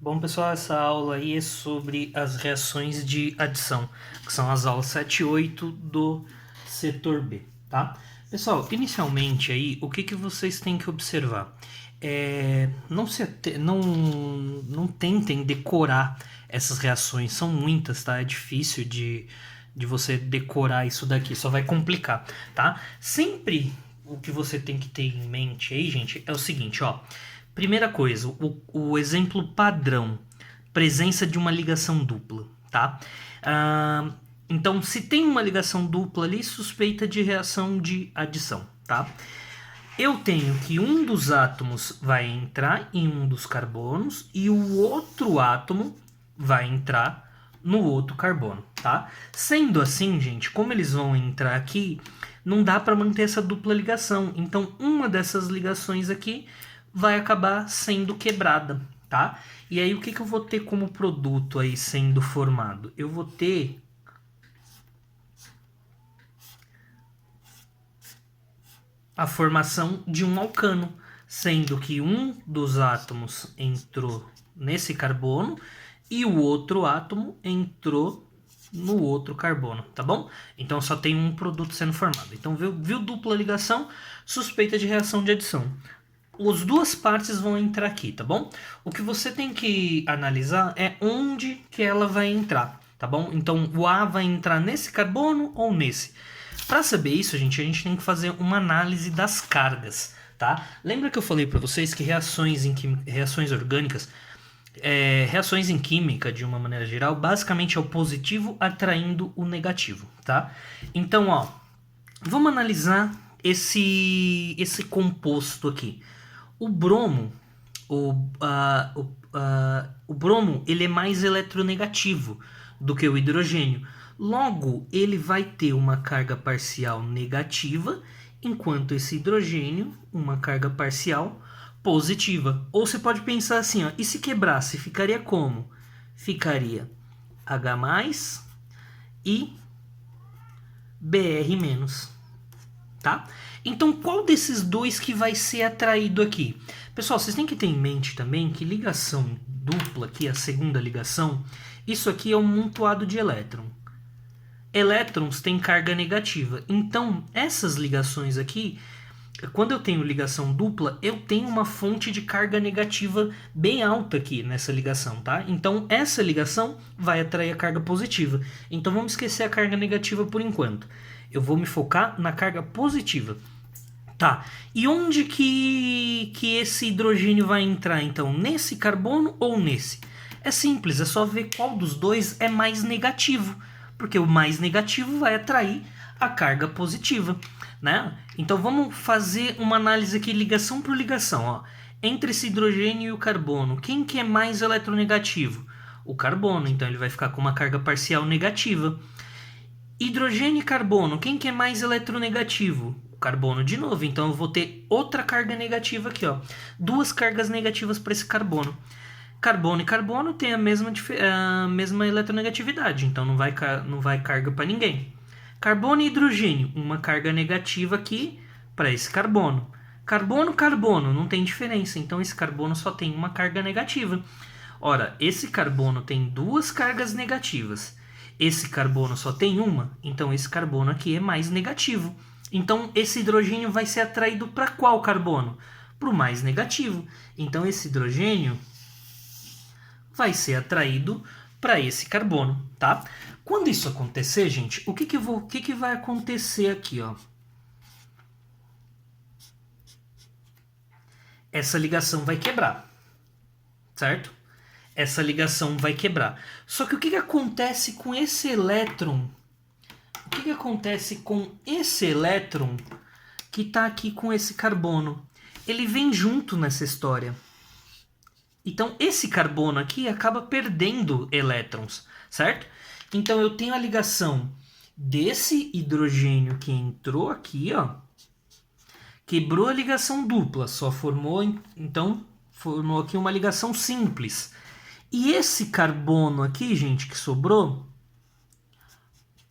Bom, pessoal, essa aula aí é sobre as reações de adição, que são as aulas 7 e 8 do setor B, tá? Pessoal, inicialmente aí, o que vocês têm que observar? Não tentem decorar essas reações, são muitas, tá? É difícil de você decorar isso daqui, só vai complicar, tá? Sempre o que você tem que ter em mente aí, gente, é o seguinte, ó. Primeira coisa, o exemplo padrão, presença de uma ligação dupla, tá? Então, se tem uma ligação dupla ali, suspeita de reação de adição, tá? Eu tenho que um dos átomos vai entrar em um dos carbonos e o outro átomo vai entrar no outro carbono, tá? Sendo assim, gente, como eles vão entrar aqui, não dá para manter essa dupla ligação. Então, uma dessas ligações aqui vai acabar sendo quebrada, tá? E aí, o que eu vou ter como produto aí sendo formado? Eu vou ter a formação de um alcano, sendo que um dos átomos entrou nesse carbono e o outro átomo entrou no outro carbono, tá bom? Então só tem um produto sendo formado. Então viu dupla ligação, suspeita de reação de adição. As duas partes vão entrar aqui, tá bom? O que você tem que analisar é onde que ela vai entrar, tá bom? Então o A vai entrar nesse carbono ou nesse. Para saber isso, a gente tem que fazer uma análise das cargas, tá? Lembra que eu falei para vocês que reações orgânicas, reações em química, de uma maneira geral, basicamente é o positivo atraindo o negativo, tá? Então, ó, vamos analisar esse composto aqui. O bromo, o bromo, ele é mais eletronegativo do que o hidrogênio. Logo, ele vai ter uma carga parcial negativa, enquanto esse hidrogênio, uma carga parcial positiva. Ou você pode pensar assim, ó, e se quebrasse, ficaria como? Ficaria H+, e Br-, tá? Então, qual desses dois que vai ser atraído aqui? Pessoal, vocês têm que ter em mente também que ligação dupla, aqui a segunda ligação, isso aqui é um montoado de elétron. Elétrons têm carga negativa. Então, essas ligações aqui, quando eu tenho ligação dupla, eu tenho uma fonte de carga negativa bem alta aqui nessa ligação, tá? Então, essa ligação vai atrair a carga positiva. Então, vamos esquecer a carga negativa por enquanto. Eu vou me focar na carga positiva. Tá, e onde que esse hidrogênio vai entrar, então? Nesse carbono ou nesse? É simples, é só ver qual dos dois é mais negativo, porque o mais negativo vai atrair a carga positiva, né? Então vamos fazer uma análise aqui, ligação por ligação, ó. Entre esse hidrogênio e o carbono, quem que é mais eletronegativo? O carbono, então ele vai ficar com uma carga parcial negativa. Hidrogênio e carbono, quem que é mais eletronegativo? O carbono de novo, então eu vou ter outra carga negativa aqui, ó. Duas cargas negativas para esse carbono. Carbono e carbono tem a mesma eletronegatividade, então não vai carga para ninguém. Carbono e hidrogênio, uma carga negativa aqui para esse carbono. Carbono, carbono, não tem diferença, então esse carbono só tem uma carga negativa. Ora, esse carbono tem duas cargas negativas. Esse carbono só tem uma, então esse carbono aqui é mais negativo. Então esse hidrogênio vai ser atraído para qual carbono? Para o mais negativo. Então esse hidrogênio vai ser atraído para esse carbono, tá? Quando isso acontecer, gente, o que vai acontecer aqui, ó? Essa ligação vai quebrar, certo? Essa ligação vai quebrar. Só que o que acontece com esse elétron? O que acontece com esse elétron que está aqui com esse carbono? Ele vem junto nessa história. Então, esse carbono aqui acaba perdendo elétrons, certo? Então, eu tenho a ligação desse hidrogênio que entrou aqui, ó, quebrou a ligação dupla, só formou, então, formou aqui uma ligação simples. E esse carbono aqui, gente, que sobrou,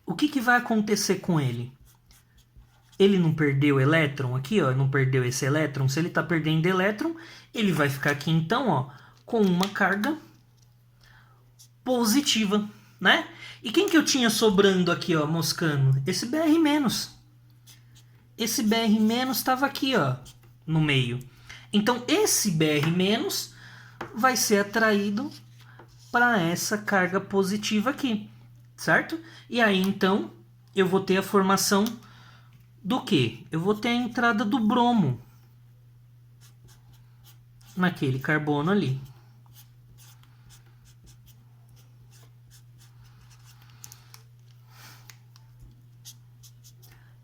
o que vai acontecer com ele? Ele não perdeu elétron aqui, ó, não perdeu esse elétron. Se ele está perdendo elétron, ele vai ficar aqui, então, ó, com uma carga positiva, né? E quem que eu tinha sobrando aqui, ó, moscando? Esse Br-. Esse Br- estava aqui, ó, no meio. Então, esse Br- vai ser atraído para essa carga positiva aqui, certo? E aí, então, eu vou ter a formação do quê? Eu vou ter a entrada do bromo naquele carbono ali.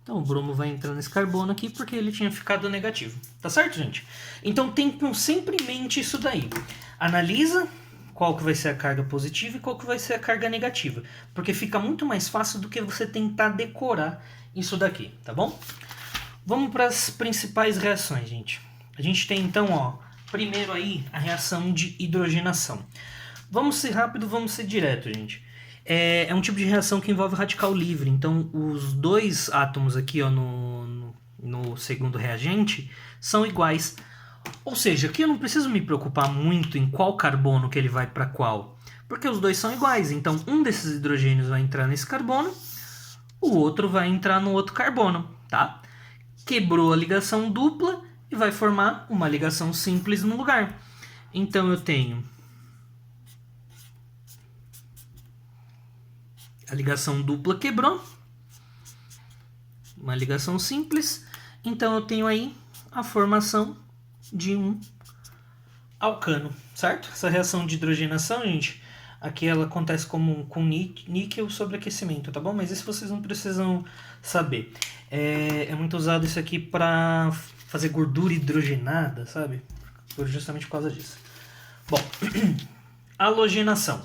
Então o bromo vai entrar nesse carbono aqui porque ele tinha ficado negativo. Tá certo, gente? Então tenham sempre em mente isso daí. Analisa qual que vai ser a carga positiva e qual que vai ser a carga negativa. Porque fica muito mais fácil do que você tentar decorar isso daqui, tá bom? Vamos para as principais reações, gente. A gente tem então, ó, primeiro aí a reação de hidrogenação. Vamos ser rápido, vamos ser direto, gente. É um tipo de reação que envolve radical livre. Então, os dois átomos aqui ó, no segundo reagente são iguais. Ou seja, aqui eu não preciso me preocupar muito em qual carbono que ele vai para qual. Porque os dois são iguais. Então, um desses hidrogênios vai entrar nesse carbono, o outro vai entrar no outro carbono, tá? Quebrou a ligação dupla e vai formar uma ligação simples no lugar. Então, eu tenho a ligação dupla quebrou, uma ligação simples, então eu tenho aí a formação de um alcano, certo? Essa reação de hidrogenação, gente, aqui ela acontece com níquel sobreaquecimento, tá bom? Mas isso vocês não precisam saber. É muito usado isso aqui para fazer gordura hidrogenada, sabe? Justamente por causa disso. Bom, halogenação.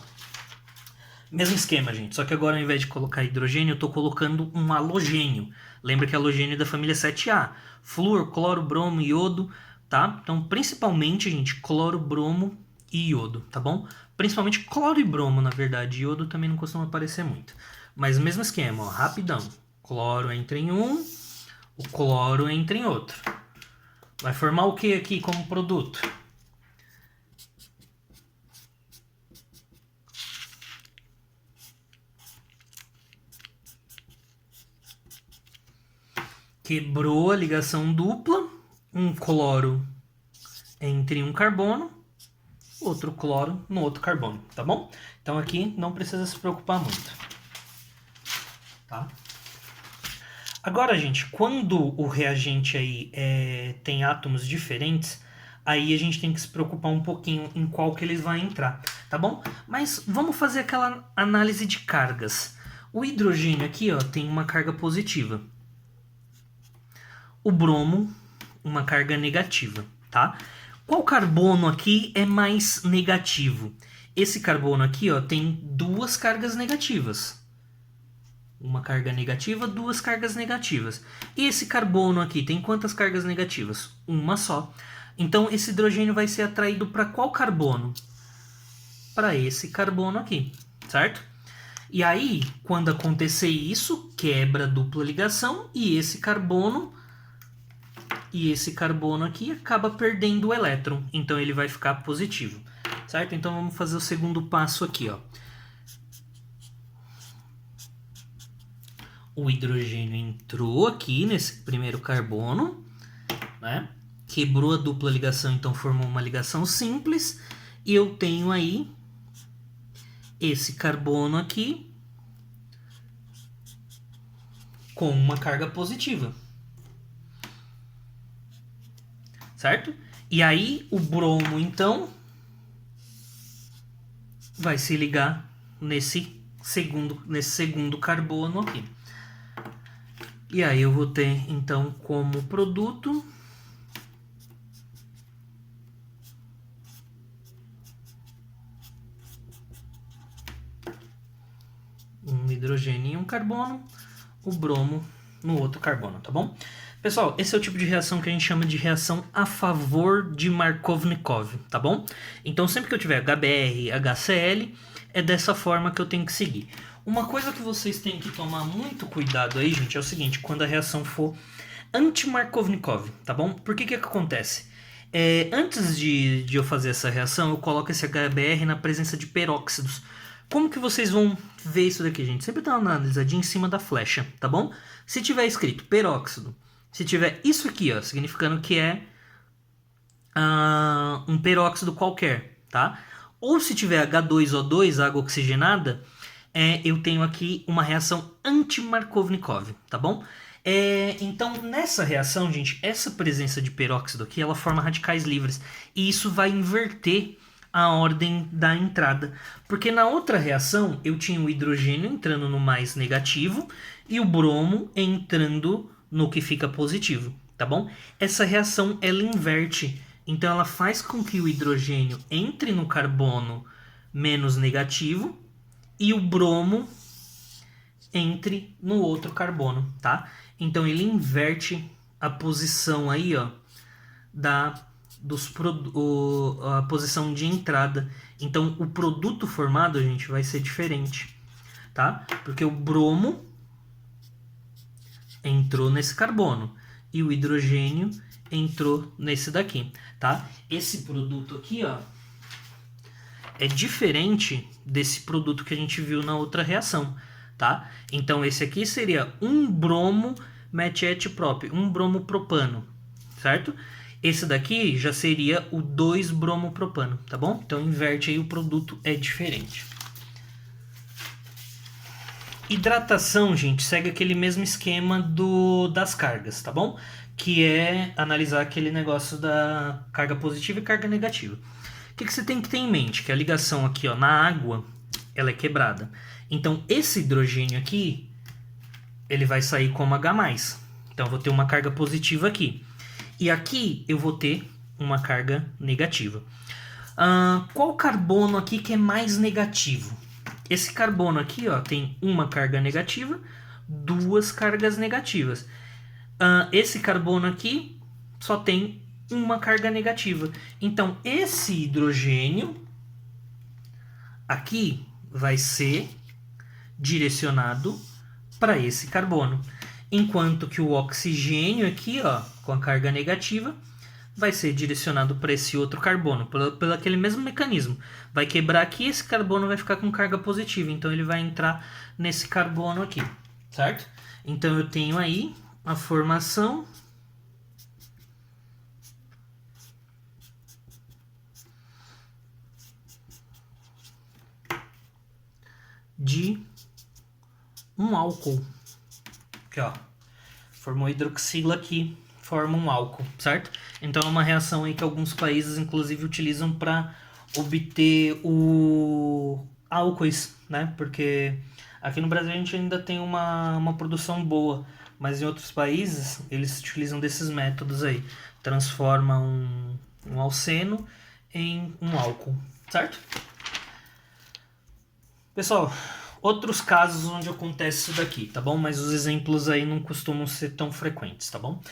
Mesmo esquema, gente, só que agora ao invés de colocar hidrogênio, eu estou colocando um halogênio. Lembra que halogênio é da família 7A. Flúor, cloro, bromo, iodo, tá? Então, principalmente, gente, cloro, bromo e iodo, tá bom? Principalmente cloro e bromo, na verdade. Iodo também não costuma aparecer muito. Mas mesmo esquema, ó, rapidão. Cloro entra em um, o cloro entra em outro. Vai formar o que aqui como produto? Quebrou a ligação dupla, um cloro entre um carbono, outro cloro no outro carbono, tá bom? Então aqui não precisa se preocupar muito, tá? Agora, gente, quando o reagente aí tem átomos diferentes, aí a gente tem que se preocupar um pouquinho em qual que eles vão entrar, tá bom? Mas vamos fazer aquela análise de cargas. O hidrogênio aqui, ó, tem uma carga positiva. O bromo, uma carga negativa, tá? Qual carbono aqui é mais negativo? Esse carbono aqui, ó, tem duas cargas negativas. Uma carga negativa, duas cargas negativas. E esse carbono aqui tem quantas cargas negativas? Uma só. Então, esse hidrogênio vai ser atraído para qual carbono? Para esse carbono aqui, certo? E aí, quando acontecer isso, quebra a dupla ligação e esse carbono aqui acaba perdendo o elétron, então ele vai ficar positivo, certo? Então vamos fazer o segundo passo aqui, ó. O hidrogênio entrou aqui nesse primeiro carbono, né? Quebrou a dupla ligação, então formou uma ligação simples, e eu tenho aí esse carbono aqui com uma carga positiva. Certo? E aí o bromo, então, vai se ligar nesse segundo carbono aqui. E aí eu vou ter, então, como produto um hidrogênio e um carbono, o bromo no outro carbono, tá bom? Pessoal, esse é o tipo de reação que a gente chama de reação a favor de Markovnikov, tá bom? Então sempre que eu tiver HBr, HCl, é dessa forma que eu tenho que seguir. Uma coisa que vocês têm que tomar muito cuidado aí, gente, é o seguinte, quando a reação for anti-Markovnikov, tá bom? Por que acontece? Antes de eu fazer essa reação, eu coloco esse HBr na presença de peróxidos, Como que vocês vão ver isso daqui, gente? Sempre dá uma analisadinha em cima da flecha, tá bom? Se tiver escrito peróxido, se tiver isso aqui, ó, significando que é um peróxido qualquer, tá? Ou se tiver H2O2, água oxigenada, eu tenho aqui uma reação anti-Markovnikov, tá bom? Então, nessa reação, gente, essa presença de peróxido aqui, ela forma radicais livres. E isso vai inverter a ordem da entrada. Porque na outra reação, eu tinha o hidrogênio entrando no mais negativo e o bromo entrando no que fica positivo, tá bom? Essa reação, ela inverte. Então, ela faz com que o hidrogênio entre no carbono menos negativo e o bromo entre no outro carbono, tá? Então ele inverte a posição aí, ó, a posição de entrada. Então o produto formado, gente, vai ser diferente, tá? Porque o bromo entrou nesse carbono e o hidrogênio entrou nesse daqui, tá? Esse produto aqui, ó, é diferente desse produto que a gente viu na outra reação, tá? Então esse aqui seria um bromo metetprop, um bromo propano, certo? Esse daqui já seria o 2 bromo propano, tá bom? Então inverte aí, o produto é diferente. Hidratação, gente, segue aquele mesmo esquema das cargas, tá bom? Que é analisar aquele negócio da carga positiva e carga negativa. O que você tem que ter em mente? Que a ligação aqui, ó, na água, ela é quebrada. Então, esse hidrogênio aqui, ele vai sair como H+. Então, eu vou ter uma carga positiva aqui. E aqui, eu vou ter uma carga negativa. Qual carbono aqui que é mais negativo? Esse carbono aqui, ó, tem uma carga negativa, duas cargas negativas. Esse carbono aqui só tem uma carga negativa. Então, esse hidrogênio aqui vai ser direcionado para esse carbono. Enquanto que o oxigênio aqui, ó, com a carga negativa, vai ser direcionado para esse outro carbono, pelo aquele mesmo mecanismo. Vai quebrar aqui, esse carbono vai ficar com carga positiva. Então, ele vai entrar nesse carbono aqui, certo? Então, eu tenho aí a formação de um álcool. Aqui, ó. Formou hidroxila aqui, forma um álcool, certo? Então é uma reação aí que alguns países, inclusive, utilizam para obter o álcoois, né? Porque aqui no Brasil a gente ainda tem uma produção boa, mas em outros países eles utilizam desses métodos aí. Transforma um alceno em um álcool, certo? Pessoal, outros casos onde acontece isso daqui, tá bom? Mas os exemplos aí não costumam ser tão frequentes, tá bom?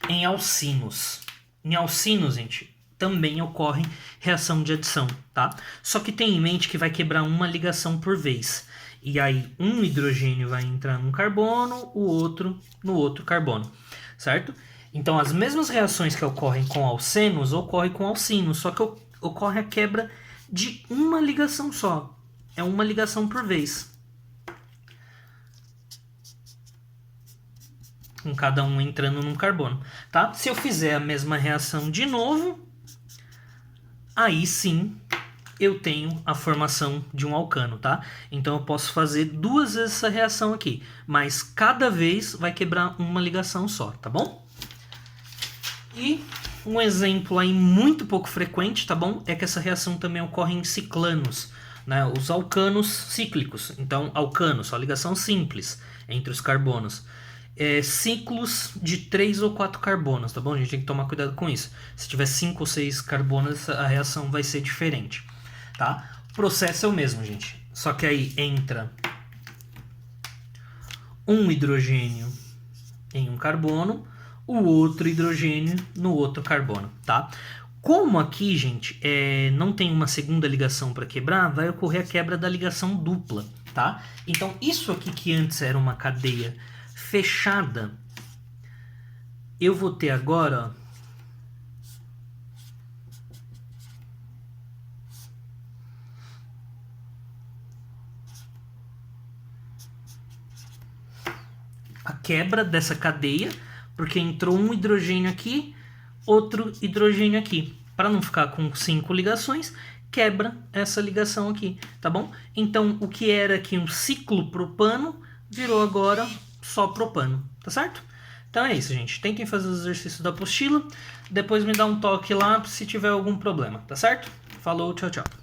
Em alcinos. Em alcinos, gente, também ocorre reação de adição, tá? Só que tem em mente que vai quebrar uma ligação por vez. E aí, um hidrogênio vai entrar num carbono, o outro no outro carbono, certo? Então, as mesmas reações que ocorrem com alcenos, ocorrem com alcinos, só que ocorre a quebra de uma ligação só. É uma ligação por vez. Com cada um entrando num carbono, tá? Se eu fizer a mesma reação de novo, aí sim eu tenho a formação de um alcano, tá? Então eu posso fazer duas vezes essa reação aqui, mas cada vez vai quebrar uma ligação só, tá bom? E um exemplo aí muito pouco frequente, tá bom? É que essa reação também ocorre em ciclanos, né? Os alcanos cíclicos. Então, alcano, só ligação simples entre os carbonos. Ciclos de 3 ou 4 carbonos, tá bom? A gente tem que tomar cuidado com isso. Se tiver 5 ou 6 carbonos, a reação vai ser diferente, tá? O processo é o mesmo, gente. Só que aí entra um hidrogênio em um carbono, o outro hidrogênio no outro carbono, tá? Como aqui, gente, não tem uma segunda ligação para quebrar, vai ocorrer a quebra da ligação dupla, tá? Então, isso aqui que antes era uma cadeia fechada, eu vou ter agora a quebra dessa cadeia, porque entrou um hidrogênio aqui, outro hidrogênio aqui. Para não ficar com 5 ligações, quebra essa ligação aqui, tá bom? Então, o que era aqui um ciclo propano, virou agora só propano, tá certo? Então é isso, gente. Tentem fazer os exercícios da apostila, depois me dá um toque lá se tiver algum problema, tá certo? Falou, tchau, tchau.